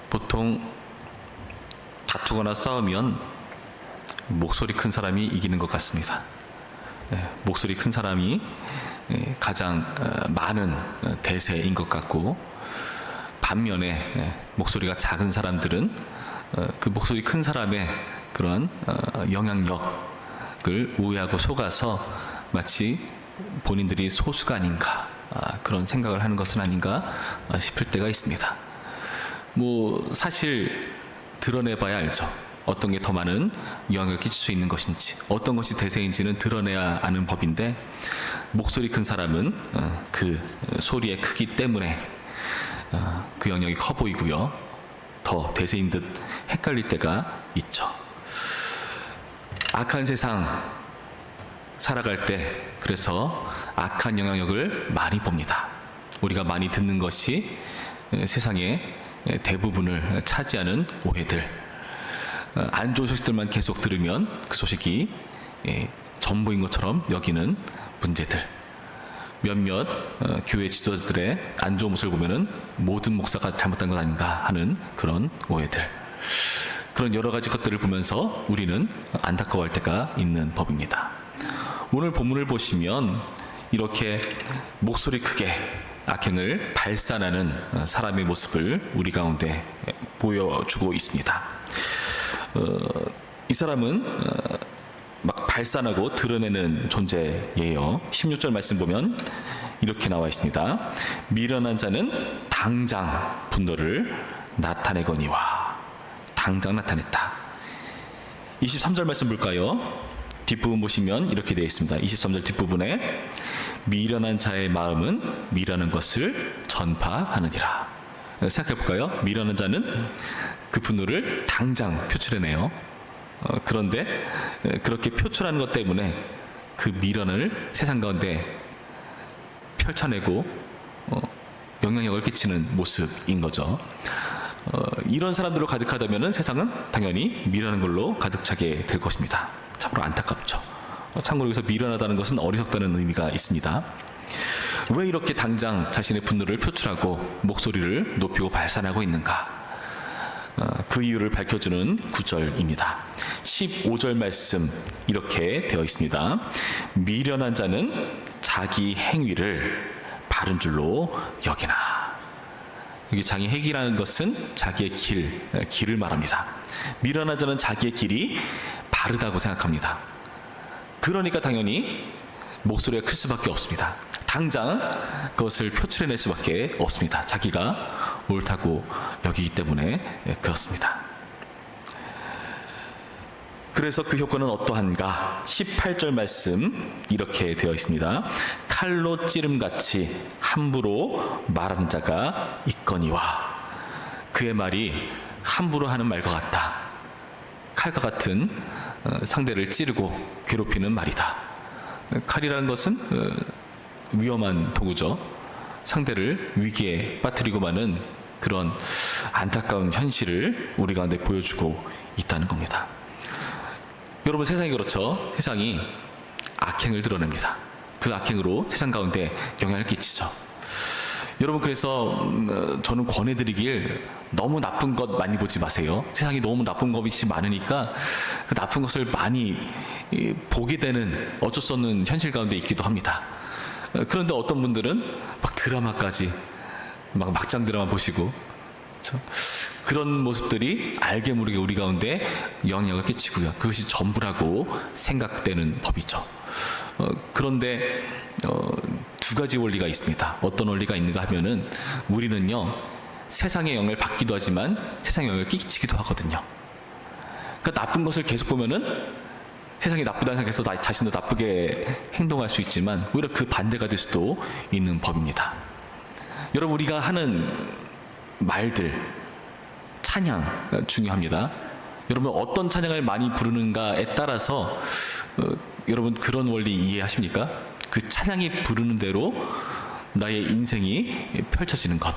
보통 다투거나 싸우면 목소리 큰 사람이 이기는 것 같습니다. 목소리 큰 사람이 가장 많은 대세인 것 같고, 반면에 목소리가 작은 사람들은 그 목소리 큰 사람의 그런 영향력을 오해하고 속아서 마치 본인들이 소수가 아닌가, 그런 생각을 하는 것은 아닌가 싶을 때가 있습니다. 뭐 사실 드러내봐야 알죠. 어떤 게 더 많은 영향을 끼칠 수 있는 것인지, 어떤 것이 대세인지는 드러내야 아는 법인데, 목소리 큰 사람은 그 소리의 크기 때문에 그 영역이 커 보이고요, 더 대세인 듯 헷갈릴 때가 있죠. 악한 세상 살아갈 때 그래서 악한 영향력을 많이 봅니다. 우리가 많이 듣는 것이 세상의 대부분을 차지하는 오해들, 안 좋은 소식들만 계속 들으면 그 소식이 전부인 것처럼 여기는 문제들, 몇몇 교회 지도자들의 안 좋은 모습을 보면은 모든 목사가 잘못한 것 아닌가 하는 그런 오해들, 그런 여러 가지 것들을 보면서 우리는 안타까워할 때가 있는 법입니다. 오늘 본문을 보시면 이렇게 목소리 크게 악행을 발산하는 사람의 모습을 우리 가운데 보여주고 있습니다. 이 사람은 막 발산하고 드러내는 존재예요. 16절 말씀 보면 이렇게 나와 있습니다. 미련한 자는 당장 분노를 나타내거니와. 당장 나타냈다. 23절 말씀 볼까요? 뒷부분 보시면 이렇게 되어 있습니다. 23절 뒷부분에 미련한 자의 마음은 미련한 것을 전파하느니라. 생각해 볼까요? 미련한 자는 그 분노를 당장 표출해내요. 그런데 그렇게 표출하는 것 때문에 그 미련을 세상 가운데 펼쳐내고 영향력을 끼치는 모습인 거죠. 이런 사람들로 가득하다면 세상은 당연히 미련한 걸로 가득 차게 될 것입니다. 참으로 안타깝죠. 참고로 여기서 미련하다는 것은 어리석다는 의미가 있습니다. 왜 이렇게 당장 자신의 분노를 표출하고 목소리를 높이고 발산하고 있는가? 그 이유를 밝혀주는 9절입니다. 15절 말씀 이렇게 되어 있습니다. 미련한 자는 자기 행위를 바른 줄로 여기나. 여기 자기 행위라는 것은 자기의 길을 말합니다. 미련한 자는 자기의 길이 바르다고 생각합니다. 그러니까 당연히 목소리가 클 수밖에 없습니다. 당장 그것을 표출해낼 수밖에 없습니다. 자기가 옳다고 여기기 때문에 그렇습니다. 그래서 그 효과는 어떠한가? 18절 말씀 이렇게 되어 있습니다. 칼로 찌름같이 함부로 말하는 자가 있거니와. 그의 말이 함부로 하는 말과 같다. 칼과 같은 상대를 찌르고 괴롭히는 말이다. 칼이라는 것은 위험한 도구죠. 상대를 위기에 빠뜨리고 마는 그런 안타까운 현실을 우리 가운데 보여주고 있다는 겁니다. 여러분, 세상이 그렇죠. 세상이 악행을 드러냅니다. 그 악행으로 세상 가운데 영향을 끼치죠. 여러분, 그래서 저는 권해드리길, 너무 나쁜 것 많이 보지 마세요. 세상이 너무 나쁜 것이 많으니까 그 나쁜 것을 많이 보게 되는 어쩔 수 없는 현실 가운데 있기도 합니다. 그런데 어떤 분들은 막 드라마까지, 막 막장 드라마 보시고, 그렇죠? 그런 모습들이 알게 모르게 우리 가운데 영향을 끼치고요. 그것이 전부라고 생각되는 법이죠. 그런데 두 가지 원리가 있습니다. 어떤 원리가 있는가 하면은, 우리는요, 세상의 영향을 받기도 하지만 세상의 영향을 끼치기도 하거든요. 그러니까 나쁜 것을 계속 보면은 세상이 나쁘다는 생각해서 나 자신도 나쁘게 행동할 수 있지만 오히려 그 반대가 될 수도 있는 법입니다. 여러분, 우리가 하는 말들, 찬양 중요합니다. 여러분, 어떤 찬양을 많이 부르는가에 따라서 여러분 그런 원리 이해하십니까? 그 찬양이 부르는 대로 나의 인생이 펼쳐지는 것.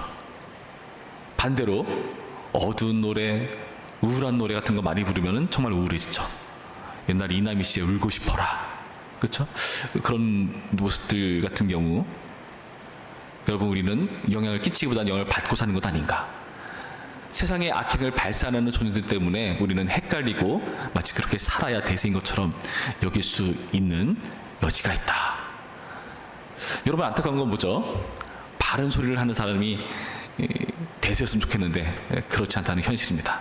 반대로 어두운 노래, 우울한 노래 같은 거 많이 부르면 정말 우울해지죠. 옛날 이남희 씨의 울고 싶어라, 그렇죠? 그런 모습들 같은 경우, 여러분, 우리는 영향을 끼치기보다는 영향을 받고 사는 것 아닌가? 세상의 악행을 발산하는 존재들 때문에 우리는 헷갈리고 마치 그렇게 살아야 대세인 것처럼 여길 수 있는 여지가 있다. 여러분, 안타까운 건 뭐죠? 바른 소리를 하는 사람이 대세였으면 좋겠는데 그렇지 않다는 현실입니다.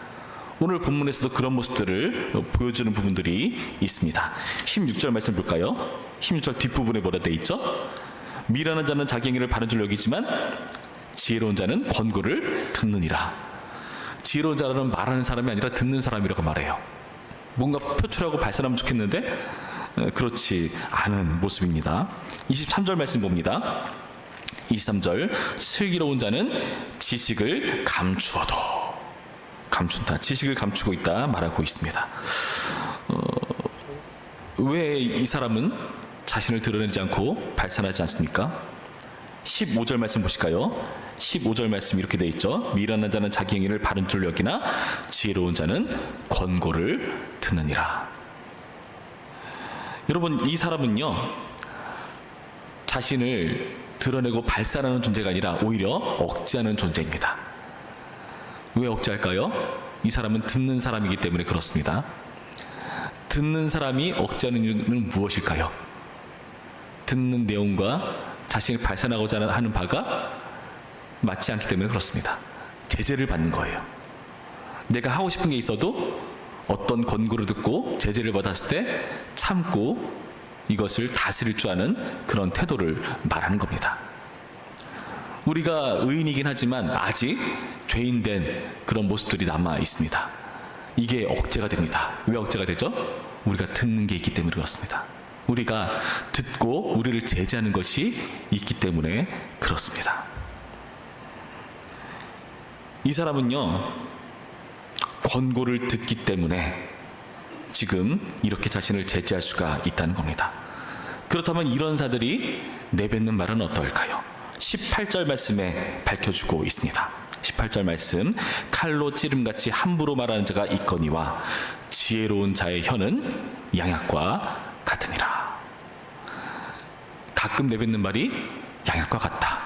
오늘 본문에서도 그런 모습들을 보여주는 부분들이 있습니다. 16절 말씀 볼까요? 16절 뒷부분에 뭐라 되어 있죠? 미련한 자는 자기 행위를 바른 줄 여기지만 지혜로운 자는 권고를 듣느니라. 지혜로운 자는 말하는 사람이 아니라 듣는 사람이라고 말해요. 뭔가 표출하고 발산하면 좋겠는데 그렇지 않은 모습입니다. 23절 말씀 봅니다. 23절 슬기로운 자는 지식을 감추어도 감춘다. 지식을 감추고 있다 말하고 있습니다. 왜 이 사람은 자신을 드러내지 않고 발산하지 않습니까? 15절 말씀 보실까요? 15절 말씀 이렇게 되어 있죠. 미련한 자는 자기 행위를 바른 줄 여기나 지혜로운 자는 권고를 듣느니라. 여러분, 이 사람은요 자신을 드러내고 발산하는 존재가 아니라 오히려 억제하는 존재입니다. 왜 억제할까요? 이 사람은 듣는 사람이기 때문에 그렇습니다. 듣는 사람이 억제하는 이유는 무엇일까요? 듣는 내용과 자신을 발산하고자 하는 바가 맞지 않기 때문에 그렇습니다. 제재를 받는 거예요. 내가 하고 싶은 게 있어도 어떤 권고를 듣고 제재를 받았을 때 참고 이것을 다스릴 줄 아는 그런 태도를 말하는 겁니다. 우리가 의인이긴 하지만 아직 죄인된 그런 모습들이 남아 있습니다. 이게 억제가 됩니다. 왜 억제가 되죠? 우리가 듣는 게 있기 때문에 그렇습니다. 우리가 듣고 우리를 제재하는 것이 있기 때문에 그렇습니다. 이 사람은요 권고를 듣기 때문에 지금 이렇게 자신을 제재할 수가 있다는 겁니다. 그렇다면 이런 자들이 내뱉는 말은 어떨까요? 18절 말씀에 밝혀주고 있습니다. 18절 말씀, 칼로 찌름같이 함부로 말하는 자가 있거니와 지혜로운 자의 혀는 양약과 같으니라. 가끔 내뱉는 말이 양약과 같다.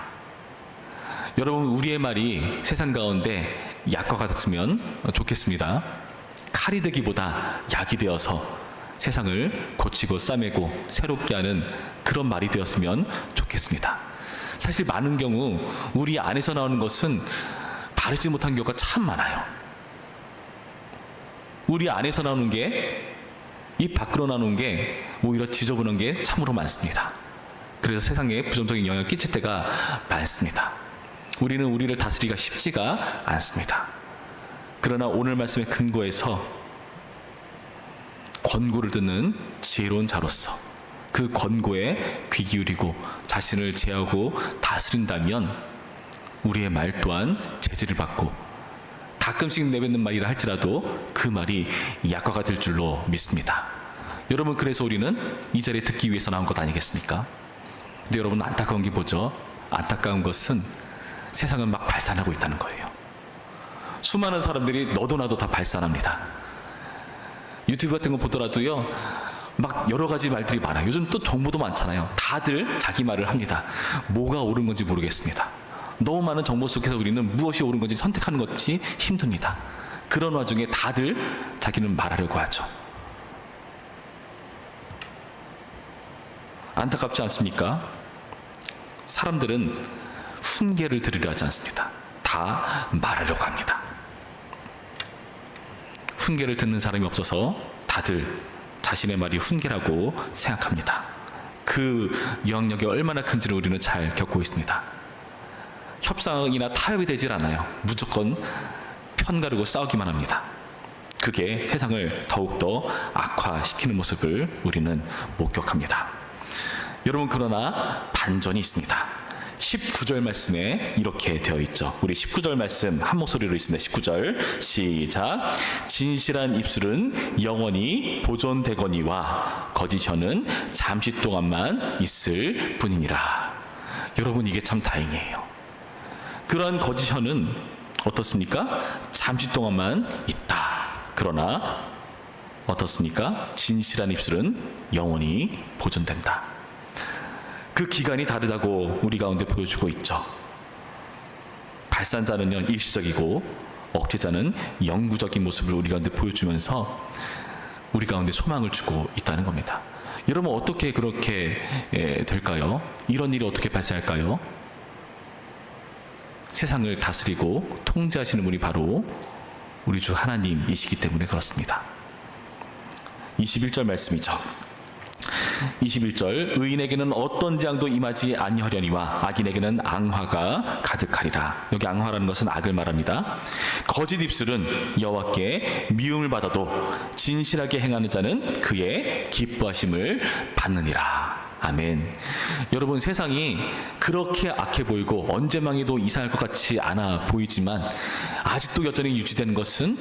여러분, 우리의 말이 세상 가운데 약과 같았으면 좋겠습니다. 칼이 되기보다 약이 되어서 세상을 고치고 싸매고 새롭게 하는 그런 말이 되었으면 좋겠습니다. 사실 많은 경우 우리 안에서 나오는 것은 바르지 못한 경우가 참 많아요. 우리 안에서 나오는 게 입 밖으로 나오는 게 오히려 지저분한 게 참으로 많습니다. 그래서 세상에 부정적인 영향을 끼칠 때가 많습니다. 우리는 우리를 다스리기가 쉽지가 않습니다. 그러나 오늘 말씀의 근거에서 권고를 듣는 지혜로운 자로서 그 권고에 귀 기울이고 자신을 제하고 다스린다면 우리의 말 또한 제지를 받고 가끔씩 내뱉는 말이라 할지라도 그 말이 약과가 될 줄로 믿습니다. 여러분, 그래서 우리는 이 자리에 듣기 위해서 나온 것 아니겠습니까? 근데 여러분, 안타까운 게 뭐죠? 안타까운 것은 세상은 막 발산하고 있다는 거예요. 수많은 사람들이 너도 나도 다 발산합니다. 유튜브 같은 거 보더라도요 막 여러 가지 말들이 많아요. 요즘 또 정보도 많잖아요. 다들 자기 말을 합니다. 뭐가 옳은 건지 모르겠습니다. 너무 많은 정보 속에서 우리는 무엇이 옳은 건지 선택하는 것이 힘듭니다. 그런 와중에 다들 자기는 말하려고 하죠. 안타깝지 않습니까? 사람들은 훈계를 들으려 하지 않습니다. 다 말하려고 합니다. 훈계를 듣는 사람이 없어서 다들 자신의 말이 훈계라고 생각합니다. 그 영역이 얼마나 큰지를 우리는 잘 겪고 있습니다. 협상이나 타협이 되질 않아요. 무조건 편가르고 싸우기만 합니다. 그게 세상을 더욱더 악화시키는 모습을 우리는 목격합니다. 여러분, 그러나 반전이 있습니다. 19절 말씀에 이렇게 되어 있죠. 우리 19절 말씀 한 목소리로 있습니다. 19절 시작. 진실한 입술은 영원히 보존되거니와 거짓 혀는 잠시 동안만 있을 뿐이니라. 여러분, 이게 참 다행이에요. 그러한 거짓 혀는 어떻습니까? 잠시 동안만 있다. 그러나 어떻습니까? 진실한 입술은 영원히 보존된다. 그 기간이 다르다고 우리 가운데 보여주고 있죠. 발산자는요 일시적이고 억제자는 영구적인 모습을 우리 가운데 보여주면서 우리 가운데 소망을 주고 있다는 겁니다. 여러분 어떻게 그렇게 될까요? 이런 일이 어떻게 발생할까요? 세상을 다스리고 통제하시는 분이 바로 우리 주 하나님이시기 때문에 그렇습니다. 21절 말씀이죠. 21절 의인에게는 어떤 재앙도 임하지 아니하려니와 악인에게는 앙화가 가득하리라. 여기 앙화라는 것은 악을 말합니다. 거짓 입술은 여호와께 미움을 받아도 진실하게 행하는 자는 그의 기뻐하심을 받느니라. 아멘. 여러분 세상이 그렇게 악해 보이고 언제 망해도 이상할 것 같지 않아 보이지만 아직도 여전히 유지되는 것은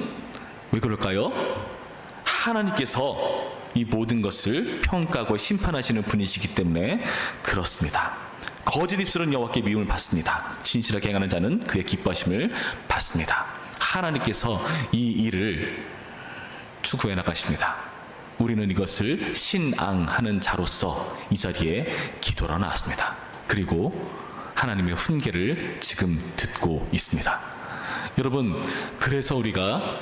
왜 그럴까요? 하나님께서 이 모든 것을 평가하고 심판하시는 분이시기 때문에 그렇습니다. 거짓 입술은 여호와께 미움을 받습니다. 진실하게 행하는 자는 그의 기뻐하심을 받습니다. 하나님께서 이 일을 추구해 나가십니다. 우리는 이것을 신앙하는 자로서 이 자리에 기도로 나왔습니다. 그리고 하나님의 훈계를 지금 듣고 있습니다. 여러분 그래서 우리가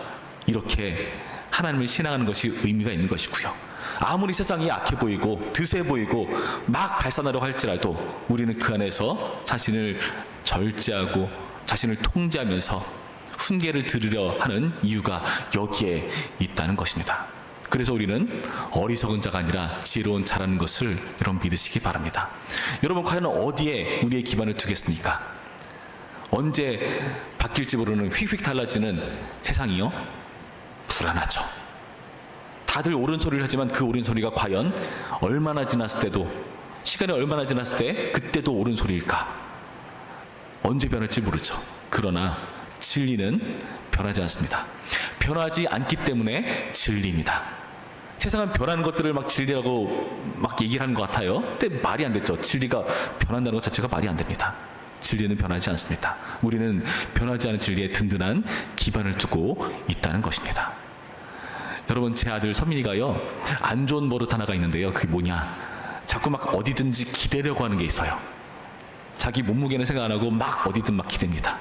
이렇게 하나님을 신앙하는 것이 의미가 있는 것이고요. 아무리 세상이 약해 보이고 드세 보이고 막 발산하려고 할지라도 우리는 그 안에서 자신을 절제하고 자신을 통제하면서 훈계를 들으려 하는 이유가 여기에 있다는 것입니다. 그래서 우리는 어리석은 자가 아니라 지혜로운 자라는 것을 여러분 믿으시기 바랍니다. 여러분 과연 어디에 우리의 기반을 두겠습니까? 언제 바뀔지 모르는 휙휙 달라지는 세상이요? 불안하죠. 다들 옳은 소리를 하지만 그 옳은 소리가 과연 얼마나 지났을 때도 시간이 얼마나 지났을 때 그때도 옳은 소리일까? 언제 변할지 모르죠. 그러나 진리는 변하지 않습니다. 변하지 않기 때문에 진리입니다. 세상은 변하는 것들을 막 진리라고 막 얘기를 하는 것 같아요. 근데 말이 안 됐죠. 진리가 변한다는 것 자체가 말이 안 됩니다. 진리는 변하지 않습니다. 우리는 변하지 않은 진리에 든든한 기반을 두고 있다는 것입니다. 여러분 제 아들 선민이가요 안 좋은 버릇 하나가 있는데요. 그게 뭐냐, 자꾸 막 어디든지 기대려고 하는 게 있어요. 자기 몸무게는 생각 안 하고 막 어디든 막 기댑니다.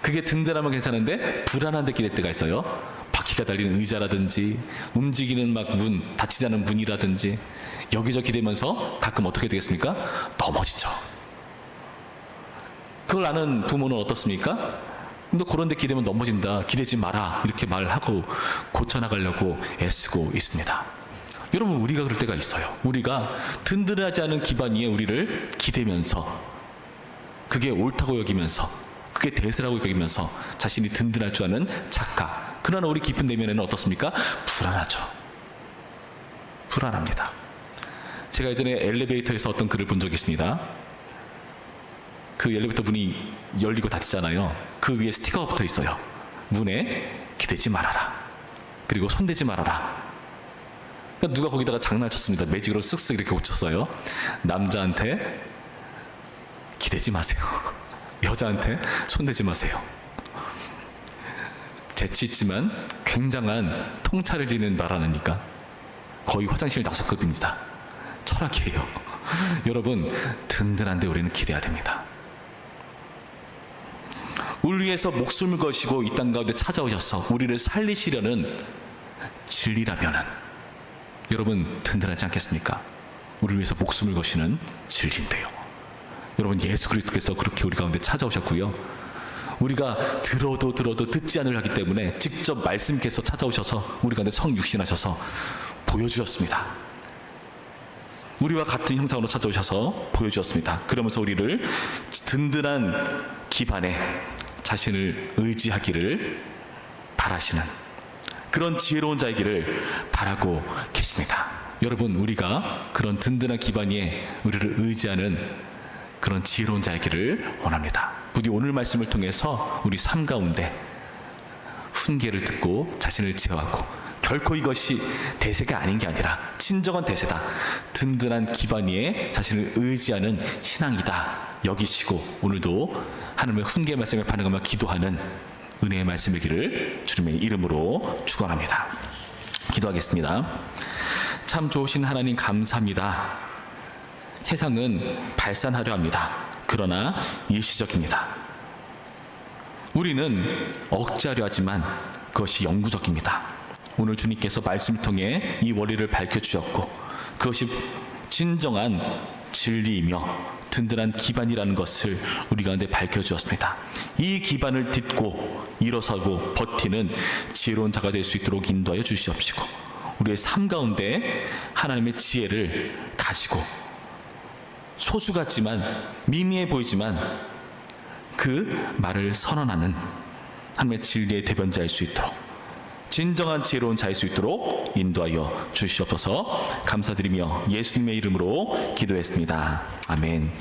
그게 든든하면 괜찮은데 불안한 데 기댈 때가 있어요. 바퀴가 달리는 의자라든지 움직이는 막 문, 닫히지 않은 문이라든지 여기저기 기대면서 가끔 어떻게 되겠습니까? 넘어지죠. 그걸 아는 부모는 어떻습니까? 너 그런 데 기대면 넘어진다, 기대지 마라, 이렇게 말하고 고쳐나가려고 애쓰고 있습니다. 여러분 우리가 그럴 때가 있어요. 우리가 든든하지 않은 기반 위에 우리를 기대면서 그게 옳다고 여기면서 그게 대세라고 여기면서 자신이 든든할 줄 아는 착각. 그러나 우리 깊은 내면에는 어떻습니까? 불안하죠. 불안합니다. 제가 예전에 엘리베이터에서 어떤 글을 본 적이 있습니다. 그 엘리베이터 문이 열리고 닫히잖아요. 그 위에 스티커가 붙어 있어요. 문에 기대지 말아라, 그리고 손대지 말아라. 그러니까 누가 거기다가 장난쳤습니다. 매직으로 쓱쓱 이렇게 붙였어요. 남자한테 기대지 마세요. 여자한테 손대지 마세요. 재치 있지만 굉장한 통찰을 지닌 말하니까 거의 화장실 낙서급입니다. 철학이에요. 여러분 든든한데 우리는 기대해야 됩니다. 우리 위해서 목숨을 거시고 이 땅 가운데 찾아오셔서 우리를 살리시려는 진리라면은 여러분 든든하지 않겠습니까? 우리를 위해서 목숨을 거시는 진리인데요. 여러분 예수 그리스도께서 그렇게 우리 가운데 찾아오셨고요. 우리가 들어도 듣지 않으려 하기 때문에 직접 말씀께서 찾아오셔서 우리 가운데 성육신하셔서 보여주셨습니다. 우리와 같은 형상으로 찾아오셔서 보여주셨습니다. 그러면서 우리를 든든한 기반에 자신을 의지하기를 바라시는 그런 지혜로운 자이기를 바라고 계십니다. 여러분 우리가 그런 든든한 기반 위에 우리를 의지하는 그런 지혜로운 자이기를 원합니다. 부디 오늘 말씀을 통해서 우리 삶 가운데 훈계를 듣고 자신을 제어하고 결코 이것이 대세가 아닌 게 아니라 진정한 대세다, 든든한 기반 위에 자신을 의지하는 신앙이다 여기시고 오늘도 하나님의 훈계 말씀을 반응하며 기도하는 은혜의 말씀이기를 주님의 이름으로 축원합니다. 기도하겠습니다. 참 좋으신 하나님 감사합니다. 세상은 발산하려 합니다. 그러나 일시적입니다. 우리는 억제하려 하지만 그것이 영구적입니다. 오늘 주님께서 말씀을 통해 이 원리를 밝혀주셨고 그것이 진정한 진리이며 든든한 기반이라는 것을 우리 가운데 밝혀주었습니다. 이 기반을 딛고 일어서고 버티는 지혜로운 자가 될 수 있도록 인도하여 주시옵시고 우리의 삶 가운데 하나님의 지혜를 가지고 소수 같지만 미미해 보이지만 그 말을 선언하는 하나님의 진리의 대변자일 수 있도록 진정한 지혜로운 자일 수 있도록 인도하여 주시옵소서. 감사드리며 예수님의 이름으로 기도했습니다. 아멘.